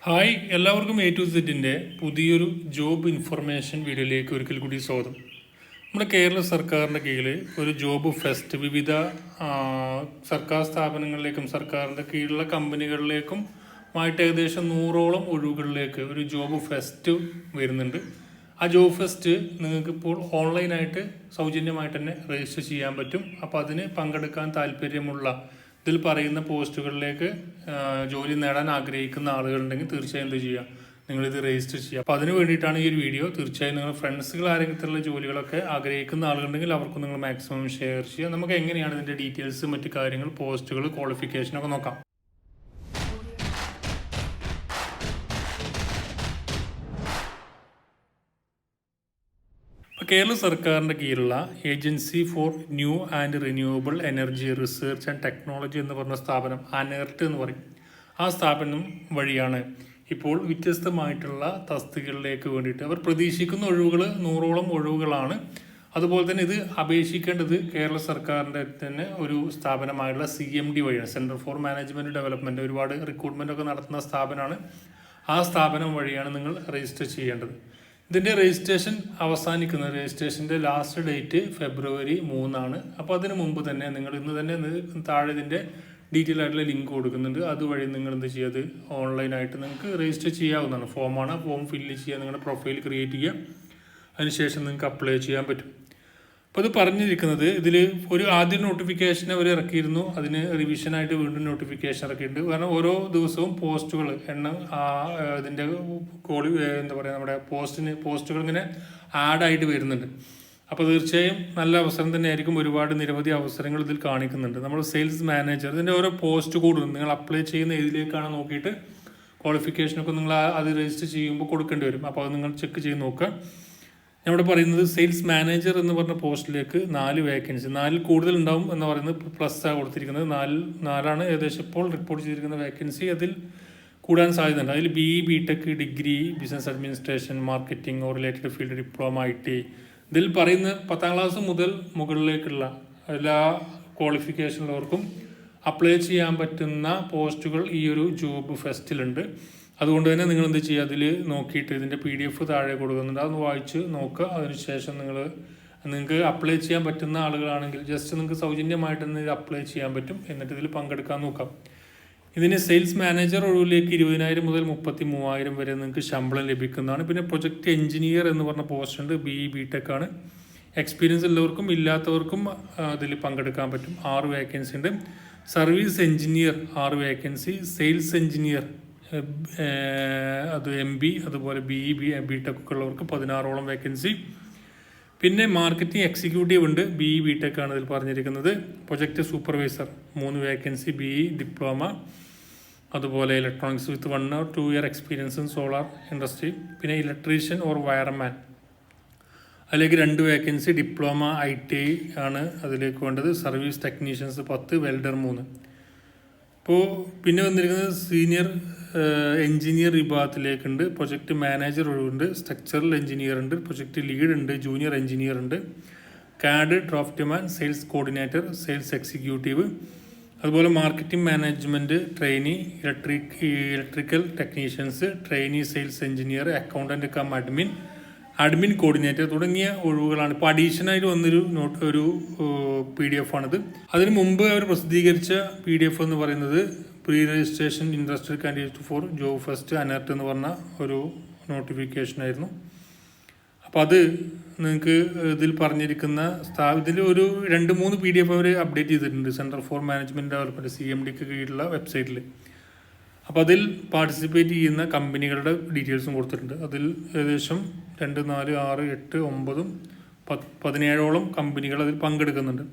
Hi, എല്ലാവർക്കും A to സെറ്റിൻ്റെ പുതിയൊരു ജോബ് ഇൻഫർമേഷൻ വീഡിയോയിലേക്ക് ഒരിക്കൽ കൂടി സ്വാഗതം. നമ്മുടെ കേരള സർക്കാരിൻ്റെ കീഴിൽ ഒരു ജോബ് ഫെസ്റ്റ് വിവിധ സർക്കാർ സ്ഥാപനങ്ങളിലേക്കും സർക്കാരിൻ്റെ കീഴിലുള്ള കമ്പനികളിലേക്കും ആയിട്ട് ഏകദേശം 100ഓളം ഒഴിവുകളിലേക്ക് ഒരു ജോബ് ഫെസ്റ്റ് വരുന്നുണ്ട്. ആ ജോബ് ഫെസ്റ്റ് നിങ്ങൾക്കിപ്പോൾ ഓൺലൈനായിട്ട് സൗജന്യമായിട്ട് തന്നെ രജിസ്റ്റർ ചെയ്യാൻ പറ്റും. അപ്പോൾ അതിന് പങ്കെടുക്കാൻ താല്പര്യമുള്ള ഇതിൽ പറയുന്ന പോസ്റ്റുകളിലേക്ക് ജോലി നേടാൻ ആഗ്രഹിക്കുന്ന ആളുകളുണ്ടെങ്കിൽ തീർച്ചയായും എന്ത് ചെയ്യുക, നിങ്ങളിത് രജിസ്റ്റർ ചെയ്യുക. അപ്പോൾ അതിന് വേണ്ടിയിട്ടാണ് ഈ ഒരു വീഡിയോ. തീർച്ചയായും നിങ്ങൾ ഫ്രണ്ട്സുകൾ ആരെങ്കിലും ജോലികളൊക്കെ ആഗ്രഹിക്കുന്ന ആളുകളുണ്ടെങ്കിൽ അവർക്ക് നിങ്ങൾ മാക്സിമം ഷെയർ ചെയ്യുക. നമുക്ക് എങ്ങനെയാണ് ഇതിൻ്റെ ഡീറ്റെയിൽസ്, മറ്റു കാര്യങ്ങൾ, പോസ്റ്റുകൾ, ക്വാളിഫിക്കേഷനൊക്കെ നോക്കാം. കേരള സർക്കാരിൻ്റെ കീഴിലുള്ള agency for new and renewable energy research and technology എന്ന് പറഞ്ഞ സ്ഥാപനം, അനേർട്ട് എന്ന് പറയും, ആ സ്ഥാപനം വഴിയാണ് ഇപ്പോൾ വ്യത്യസ്തമായിട്ടുള്ള തസ്തികകളിലേക്ക് വേണ്ടിയിട്ട് അവർ പ്രതീക്ഷിക്കുന്ന ഒഴിവുകൾ 100ഓളം ഒഴിവുകളാണ്. അതുപോലെ തന്നെ ഇത് അപേക്ഷിക്കേണ്ടത് കേരള സർക്കാരിൻ്റെ തന്നെ ഒരു സ്ഥാപനമായിട്ടുള്ള CMD വഴിയാണ്, സെൻറ്റർ ഫോർ മാനേജ്മെൻറ്റ് ഡെവലപ്മെൻറ്റ്. ഒരുപാട് റിക്രൂട്ട്മെൻ്റ് ഒക്കെ നടത്തുന്ന സ്ഥാപനമാണ്. ആ സ്ഥാപനം വഴിയാണ് നിങ്ങൾ രജിസ്റ്റർ ചെയ്യേണ്ടത്. ഇതിൻ്റെ രജിസ്ട്രേഷൻ രജിസ്ട്രേഷൻ്റെ ലാസ്റ്റ് ഡേറ്റ് ഫെബ്രുവരി 3 അപ്പോൾ അതിന് മുമ്പ് തന്നെ നിങ്ങൾ ഇന്ന് തന്നെ താഴെ ഇതിൻ്റെ ഡീറ്റെയിൽ ആയിട്ടുള്ള ലിങ്ക് കൊടുക്കുന്നുണ്ട്. അതുവഴി നിങ്ങൾ എന്ത് ചെയ്യുക, ഓൺലൈനായിട്ട് നിങ്ങൾക്ക് രജിസ്റ്റർ ചെയ്യാവുന്നതാണ്. ഫോമാണ്, ഫോം ഫില്ല് ചെയ്യുക, നിങ്ങളുടെ പ്രൊഫൈൽ ക്രിയേറ്റ് ചെയ്യുക, അതിനുശേഷം നിങ്ങൾക്ക് അപ്ലൈ ചെയ്യാൻ പറ്റും. അപ്പോൾ ഇത് പറഞ്ഞിരിക്കുന്നത് ഇതിൽ ഒരു ആദ്യ നോട്ടിഫിക്കേഷൻ അവർ ഇറക്കിയിരുന്നു, അതിന് റിവിഷനായിട്ട് വീണ്ടും നോട്ടിഫിക്കേഷൻ ഇറക്കിയിട്ടുണ്ട്. കാരണം ഓരോ ദിവസവും പോസ്റ്റുകൾ എണ്ണം ഇതിൻ്റെ എന്താ പറയുക, നമ്മുടെ പോസ്റ്റുകൾ ഇങ്ങനെ ആഡായിട്ട് വരുന്നുണ്ട്. അപ്പോൾ തീർച്ചയായും നല്ല അവസരം തന്നെയായിരിക്കും. നിരവധി അവസരങ്ങൾ ഇതിൽ കാണിക്കുന്നുണ്ട്. നമ്മൾ സെയിൽസ് മാനേജർ, ഇതിൻ്റെ ഓരോ പോസ്റ്റ് കോഡ് നിങ്ങൾ അപ്ലൈ ചെയ്യുന്ന ഏതിലേക്കാണ് നോക്കിയിട്ട് ക്വാളിഫിക്കേഷനൊക്കെ നിങ്ങൾ അത് രജിസ്റ്റർ ചെയ്യുമ്പോൾ കൊടുക്കേണ്ടി വരും. അപ്പോൾ അത് നിങ്ങൾ ചെക്ക് ചെയ്ത് നോക്കുക. ഇവിടെ പറയുന്നത് സെയിൽസ് മാനേജർ എന്ന് പറഞ്ഞ പോസ്റ്റിലേക്ക് 4 വേക്കൻസി, 4 കൂടുതൽ ഉണ്ടാവും എന്ന് പറയുന്നത് പ്ലസ് കൊടുത്തിരിക്കുന്നത്. 4 ഏകദേശം ഇപ്പോൾ റിപ്പോർട്ട് ചെയ്തിരിക്കുന്ന വേക്കൻസി. അതിൽ കൂടാൻ സാധ്യതയുണ്ട്. അതിൽ BTech, degree, business administration, marketing or related field, diploma, IT. ഇതിൽ പറയുന്ന 10ാം ക്ലാസ് മുതൽ മുകളിലേക്കുള്ള എല്ലാ ക്വാളിഫിക്കേഷനുള്ളവർക്കും അപ്ലൈ ചെയ്യാൻ പറ്റുന്ന പോസ്റ്റുകൾ ഈ ഒരു ജോബ് ഫെസ്റ്റിലുണ്ട്. അതുകൊണ്ട് തന്നെ നിങ്ങൾ എന്ത് ചെയ്യുക, അതിൽ നോക്കിയിട്ട് ഇതിൻ്റെ PDF താഴെ കൊടുക്കുന്നുണ്ട്, അതൊന്ന് വായിച്ച് നോക്കുക. അതിനുശേഷം നിങ്ങൾക്ക് അപ്ലൈ ചെയ്യാൻ പറ്റുന്ന ആളുകളാണെങ്കിൽ ജസ്റ്റ് നിങ്ങൾക്ക് സൗജന്യമായിട്ട് തന്നെ ഇത് അപ്ലൈ ചെയ്യാൻ പറ്റും. എന്നിട്ട് ഇതിൽ പങ്കെടുക്കാൻ നോക്കാം. ഇതിന് സെയിൽസ് മാനേജർ ഒഴിവിലേക്ക് 20,000 മുതൽ 33,000 വരെ നിങ്ങൾക്ക് ശമ്പളം ലഭിക്കുന്നതാണ്. പിന്നെ പ്രൊജക്റ്റ് എഞ്ചിനീയർ എന്ന് പറഞ്ഞ പോസ്റ്റ് ഉണ്ട്, BTech ആണ്. എക്സ്പീരിയൻസ് ഉള്ളവർക്കും ഇല്ലാത്തവർക്കും അതിൽ പങ്കെടുക്കാൻ പറ്റും. 6 വേക്കൻസി ഉണ്ട്. Service engineer 6 vacancy. Sales engineer അത് MB, അതുപോലെ BTech ഒക്കെ ഉള്ളവർക്ക് 16ഓളം വേക്കൻസി. പിന്നെ മാർക്കറ്റിംഗ് എക്സിക്യൂട്ടീവ് ഉണ്ട്, BTech ആണ് ഇതിൽ പറഞ്ഞിരിക്കുന്നത്. Project supervisor 3 vacancy, BE diploma. അതുപോലെ electronics with 1 or 2 year experience in solar industry. പിന്നെ ഇലക്ട്രീഷ്യൻ ഓർ വയർമാൻ, അതിലേക്ക് 2 വേക്കൻസി, ഡിപ്ലോമ ITI ആണ് അതിലേക്ക് വേണ്ടത്. Service technicians 10, welder 3. ഇപ്പോൾ പിന്നെ വന്നിരിക്കുന്നത് സീനിയർ എഞ്ചിനീയർ വിഭാഗത്തിലേക്കുണ്ട്. പ്രൊജക്റ്റ് മാനേജർ ഒഴിവുണ്ട്. സ്ട്രക്ചറൽ എഞ്ചിനീയർ ഉണ്ട്. പ്രൊജക്റ്റ് ലീഡ് ഉണ്ട്. ജൂനിയർ എഞ്ചിനീയർ ഉണ്ട്. CAD draftman, sales coordinator, sales executive. അതുപോലെ marketing management trainee, electrical technicians, trainee sales engineer, accountant cum admin coordinator തുടങ്ങിയ ഒഴിവുകളാണ്. ഇപ്പോൾ അഡീഷനായിട്ട് വന്നൊരു PDF ആണിത്. അതിന് മുമ്പ് അവർ പ്രസിദ്ധീകരിച്ച PDF എന്ന് പറയുന്നത് pre registration interested candidate for job fest ANERT എന്ന് പറഞ്ഞ ഒരു നോട്ടിഫിക്കേഷൻ ആയിരുന്നു. അപ്പോൾ അത് നിങ്ങൾക്ക് ഇതിൽ പറഞ്ഞിരിക്കുന്ന ഇതിൽ ഒരു 2-3 PDF അവർ അപ്ഡേറ്റ് ചെയ്തിട്ടുണ്ട്, സെൻറ്റർ ഫോർ മാനേജ്മെൻറ്റ് ഡെവലപ്മെൻറ്റ് CMDക്ക് കീഴിലുള്ള വെബ്സൈറ്റിൽ. അപ്പോൾ അതിൽ പാർട്ടിസിപ്പേറ്റ് ചെയ്യുന്ന കമ്പനികളുടെ ഡീറ്റെയിൽസും കൊടുത്തിട്ടുണ്ട്. അതിൽ ഏകദേശം 2, 4, 6, 8, 9, 17ഓളം കമ്പനികൾ അതിൽ പങ്കെടുക്കുന്നുണ്ട്.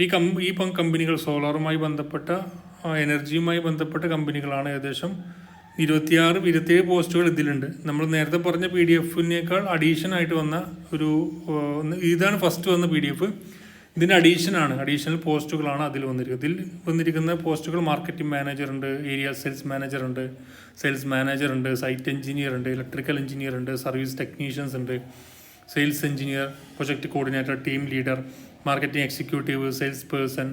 ഈ കമ്പനികൾ സോളാറുമായി ബന്ധപ്പെട്ട, എനർജിയുമായി ബന്ധപ്പെട്ട കമ്പനികളാണ്. ഏകദേശം 26-27 പോസ്റ്റുകൾ ഇതിലുണ്ട്. നമ്മൾ നേരത്തെ പറഞ്ഞ PDFനേക്കാൾ അഡീഷനായിട്ട് വന്ന ഇതാണ് ഫസ്റ്റ് വന്ന PDF. ഇതിൻ്റെ അഡീഷണൽ പോസ്റ്റുകളാണ് അതിൽ വന്നിരിക്കുന്ന പോസ്റ്റുകൾ. മാർക്കറ്റിംഗ് മാനേജർ ഉണ്ട്, ഏരിയ സെയിൽസ് മാനേജർ ഉണ്ട്, സൈറ്റ് എഞ്ചിനീയർ ഉണ്ട്, ഇലക്ട്രിക്കൽ എഞ്ചിനീയർ ഉണ്ട്, സർവീസ് ടെക്നീഷ്യൻസ് ഉണ്ട്, sales engineer, project coordinator, team leader, marketing executive, sales person,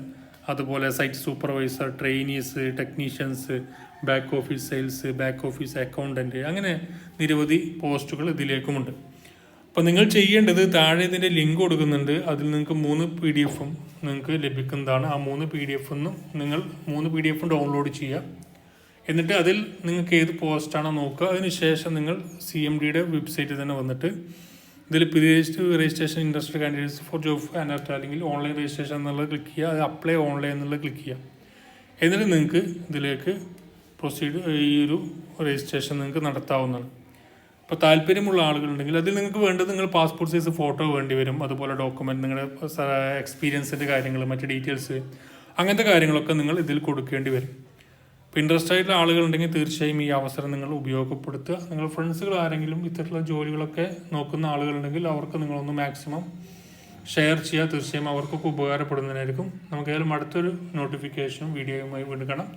അതുപോലെ site supervisor, trainees, technicians, back office sales, back office accountant, അങ്ങനെ നിരവധി പോസ്റ്റുകൾ ഇതിലേക്കുമുണ്ട്. അപ്പോൾ നിങ്ങൾ ചെയ്യേണ്ടത് താഴെ ഇതിൻ്റെ ലിങ്ക് കൊടുക്കുന്നുണ്ട്. അതിൽ നിങ്ങൾക്ക് 3 PDF നിങ്ങൾക്ക് ലഭിക്കുന്നതാണ്. ആ 3 PDF നിങ്ങൾ 3 PDF ഡൗൺലോഡ് ചെയ്യുക. എന്നിട്ട് അതിൽ നിങ്ങൾക്ക് ഏത് പോസ്റ്റാണോ നോക്കുക. അതിനുശേഷം നിങ്ങൾ CMDയുടെ വെബ്സൈറ്റിൽ തന്നെ വന്നിട്ട് ഇതിൽ registration interested candidates four job ANERT അല്ലെങ്കിൽ ഓൺലൈൻ രജിസ്ട്രേഷൻ എന്നുള്ളത് ക്ലിക്ക് ചെയ്യുക. അത് അപ്ലൈ ഓൺലൈൻ എന്നുള്ളത് ക്ലിക്ക് ചെയ്യുക. എന്നിട്ട് നിങ്ങൾക്ക് ഇതിലേക്ക് പ്രൊസീഡ് ഈ ഒരു രജിസ്ട്രേഷൻ നിങ്ങൾക്ക് നടത്താവുന്നതാണ്. അപ്പോൾ താല്പര്യമുള്ള ആളുകളുണ്ടെങ്കിൽ അതിൽ നിങ്ങൾക്ക് വേണ്ടത് നിങ്ങൾ പാസ്പോർട്ട് സൈസ് ഫോട്ടോ വേണ്ടി വരും. അതുപോലെ ഡോക്യുമെൻറ്റ്, നിങ്ങളുടെ എക്സ്പീരിയൻസിൻ്റെ കാര്യങ്ങൾ, മറ്റ് ഡീറ്റെയിൽസ്, അങ്ങനത്തെ കാര്യങ്ങളൊക്കെ നിങ്ങൾ ഇതിൽ കൊടുക്കേണ്ടി വരും. ഇപ്പോൾ ഇൻട്രസ്റ്റ് ആയിട്ടുള്ള ആളുകളുണ്ടെങ്കിൽ തീർച്ചയായും ഈ അവസരം നിങ്ങൾ ഉപയോഗപ്പെടുത്തുക. നിങ്ങൾ ഫ്രണ്ട്സുകൾ ആരെങ്കിലും ഇത്തരത്തിലുള്ള ജോലികളൊക്കെ നോക്കുന്ന ആളുകളുണ്ടെങ്കിൽ അവർക്ക് നിങ്ങളൊന്ന് മാക്സിമം ഷെയർ ചെയ്യുക. തീർച്ചയായും അവർക്കൊക്കെ ഉപകാരപ്പെടുന്നതിനായിരിക്കും. നമുക്ക് ഏതായാലും അടുത്തൊരു നോട്ടിഫിക്കേഷനും വീഡിയോയുമായി വീണ്ടും കാണാം.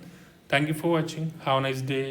Thank you for watching. Have A nice day.